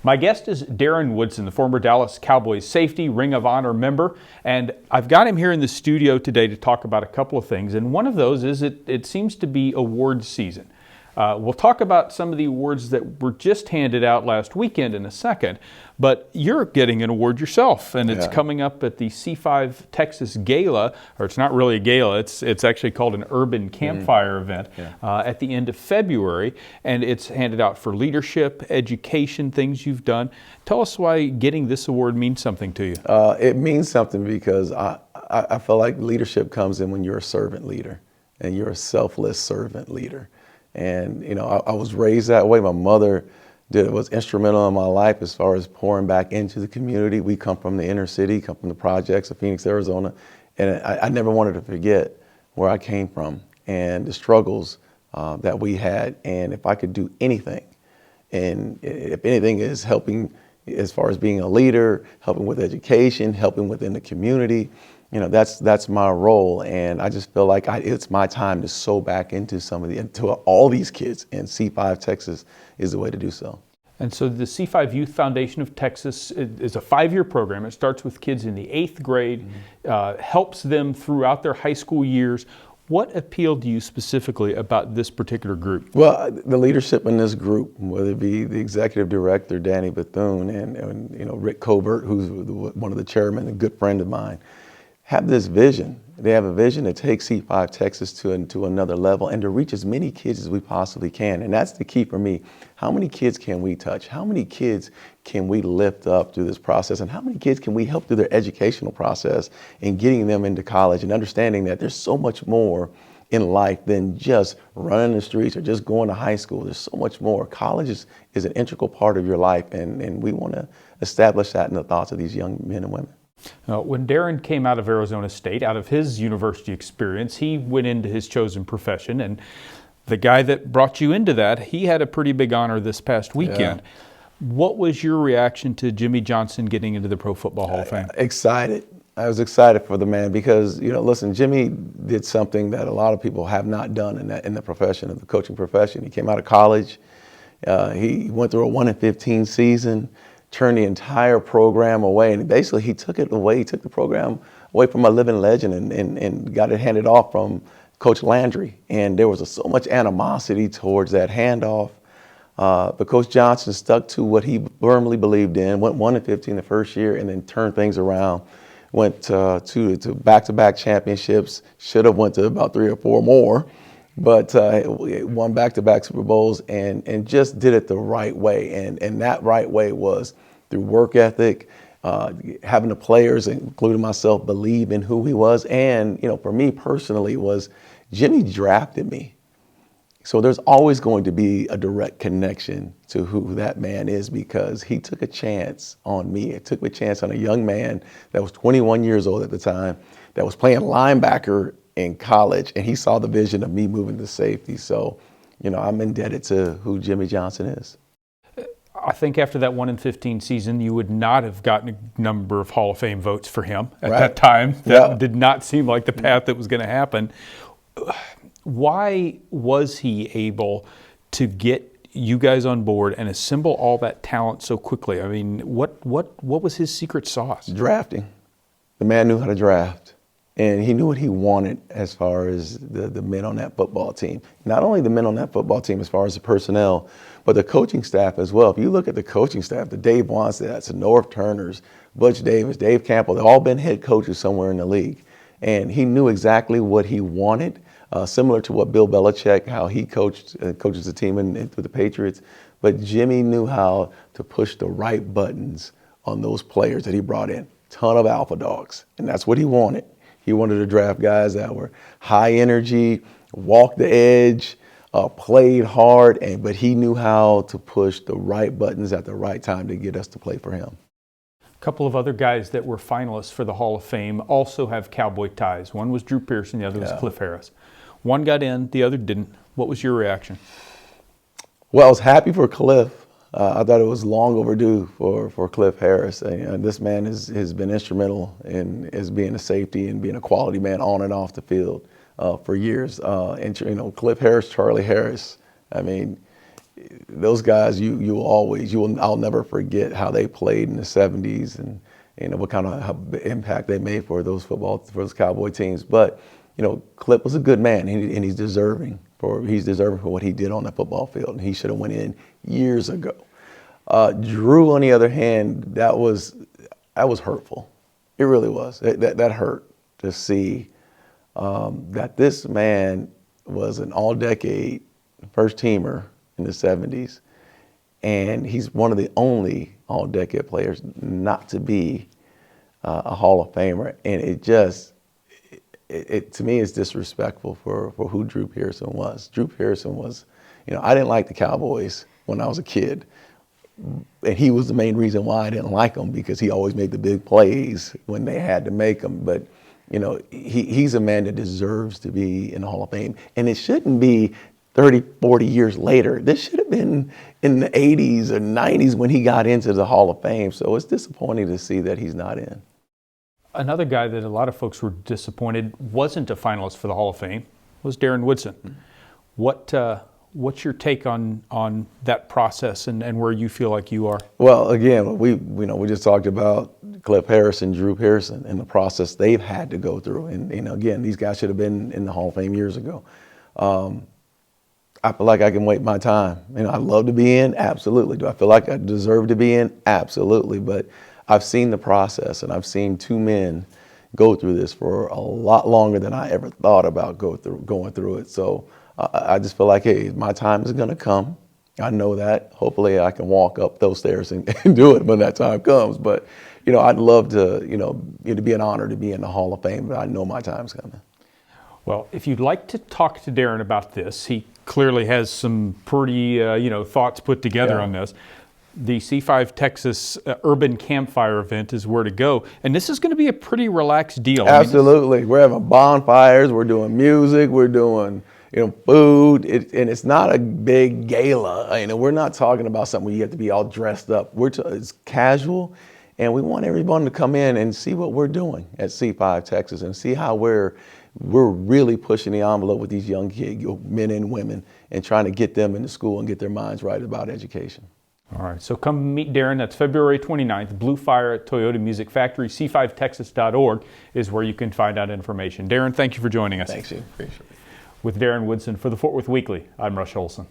My guest is Darren Woodson, the former Dallas Cowboys safety, Ring of Honor member, and I've got him here in the studio today to talk about a couple of things, and one of those is it seems to be awards season. We'll talk about some of the awards that were just handed out last weekend in a second, but you're getting an award yourself, and it's coming up at the C5 Texas Gala, or it's not really a gala, it's actually called an urban campfire event at the end of February, and it's handed out for leadership, education, things you've done. Tell us why getting this award means something to you. It means something because I feel like leadership comes in when you're a servant leader, and you're a selfless servant leader. And, you know, I was raised that way. My mother was instrumental in my life as far as pouring back into the community. We come from the inner city, come from the projects of Phoenix, Arizona. And I never wanted to forget where I came from and the struggles that we had. And if I could do anything, and if anything is helping as far as being a leader, helping with education, helping within the community, you know, that's my role, and I just feel like it's my time to sow back into into all these kids, and C5 Texas is the way to do so. And so the C5 Youth Foundation of Texas is a 5-year program. It starts with kids in the 8th grade, helps them throughout their high school years. What appealed to you specifically about this particular group? Well, the leadership in this group, whether it be the executive director, Danny Bethune, and you know, Rick Covert, who's one of the chairmen, a good friend of mine, have this vision. They have a vision to take C5 Texas to another level and to reach as many kids as we possibly can. And that's the key for me. How many kids can we touch? How many kids can we lift up through this process? And how many kids can we help through their educational process and getting them into college and understanding that there's so much more in life than just running the streets or just going to high school. There's so much more. College is an integral part of your life, and we want to establish that in the thoughts of these young men and women. When Darren came out of Arizona State, out of his university experience, he went into his chosen profession, and the guy that brought you into that, he had a pretty big honor this past weekend. What was your reaction to Jimmy Johnson getting into the Pro Football Hall of Fame? Excited. I was excited for the man because, you know, listen, Jimmy did something that a lot of people have not done in the profession, of the coaching profession. He came out of college. He went through a 1-15 season. Turned the entire program away, and basically he took it away. He took the program away from a living legend and got it handed off from Coach Landry. And there was so much animosity towards that handoff. But Coach Johnson stuck to what he firmly believed in, went 1-15 the first year, and then turned things around. Went to back-to-back championships, should have went to about 3 or 4 more, but won back-to-back Super Bowls and just did it the right way. And that right way was through work ethic, having the players, including myself, believe in who he was. And, you know, for me personally was Jimmy drafted me. So there's always going to be a direct connection to who that man is because he took a chance on me. It took a chance on a young man that was 21 years old at the time, that was playing linebacker in college, and he saw the vision of me moving to safety. So, you know, I'm indebted to who Jimmy Johnson is. I think after that 1-15 season, you would not have gotten a number of Hall of Fame votes for him at that time. That did not seem like the path that was going to happen. Why was he able to get you guys on board and assemble all that talent so quickly? I mean, what was his secret sauce? Drafting. The man knew how to draft. And he knew what he wanted as far as the men on that football team. Not only the men on that football team as far as the personnel, but the coaching staff as well. If you look at the coaching staff, the Dave Wannstedts, the North Turners, Butch Davis, Dave Campbell, they've all been head coaches somewhere in the league. And he knew exactly what he wanted, similar to what Bill Belichick, how he coaches the team with the Patriots. But Jimmy knew how to push the right buttons on those players that he brought in. Ton of alpha dogs, and that's what he wanted. He wanted to draft guys that were high energy, walked the edge, played hard, but he knew how to push the right buttons at the right time to get us to play for him. A couple of other guys that were finalists for the Hall of Fame also have Cowboy ties. One was Drew Pearson, the other was Cliff Harris. One got in, the other didn't. What was your reaction? Well, I was happy for Cliff. I thought it was long overdue for Cliff Harris. This man has been instrumental in as being a safety and being a quality man on and off the field for years. And you know, Cliff Harris, Charlie Harris. I mean, those guys, I'll never forget how they played in the 70s and what kind of impact they made for those Cowboy teams. But Clip was a good man, and he's deserving for what he did on that football field, and he should have went in years ago. Drew, on the other hand, that was hurtful. It really was. That hurt to see that this man was an all-decade first-teamer in the 70s, and he's one of the only all-decade players not to be a Hall of Famer. And it to me is disrespectful for who Drew Pearson was. Drew Pearson was, I didn't like the Cowboys when I was a kid, and he was the main reason why I didn't like him, because he always made the big plays when they had to make them. But he's a man that deserves to be in the Hall of Fame, and it shouldn't be 30, 40 years later. This should have been in the 80s or 90s when he got into the Hall of Fame. So it's disappointing to see that he's not in. Another guy that a lot of folks were disappointed wasn't a finalist for the Hall of Fame was Darren Woodson. What's your take on that process and where you feel like you are? Well, again, we just talked about Cliff Harrison, Drew Pearson, and the process they've had to go through. And again, these guys should have been in the Hall of Fame years ago. I feel like I can wait my time. I'd love to be in, absolutely. Do I feel like I deserve to be in? Absolutely. But I've seen the process, and I've seen two men go through this for a lot longer than I ever thought about going through it. So I just feel like, hey, my time is going to come. I know that. Hopefully I can walk up those stairs and do it when that time comes. But, I'd love to, it'd be an honor to be in the Hall of Fame, but I know my time's coming. Well, if you'd like to talk to Darren about this, he clearly has some pretty, thoughts put together on this. The C5 Texas Urban Campfire event is where to go. And this is going to be a pretty relaxed deal. Absolutely. We're having bonfires. We're doing music. We're doing, food. And it's not a big gala. We're not talking about something where you have to be all dressed up. It's casual. And we want everyone to come in and see what we're doing at C5 Texas and see how we're really pushing the envelope with these young kids, men and women, and trying to get them into school and get their minds right about education. All right, so come meet Darren. That's February 29th, Blue Fire at Toyota Music Factory. C5texas.org is where you can find out information. Darren, thank you for joining us. Thanks, you. Appreciate it. With Darren Woodson for the Fort Worth Weekly, I'm Rush Olson.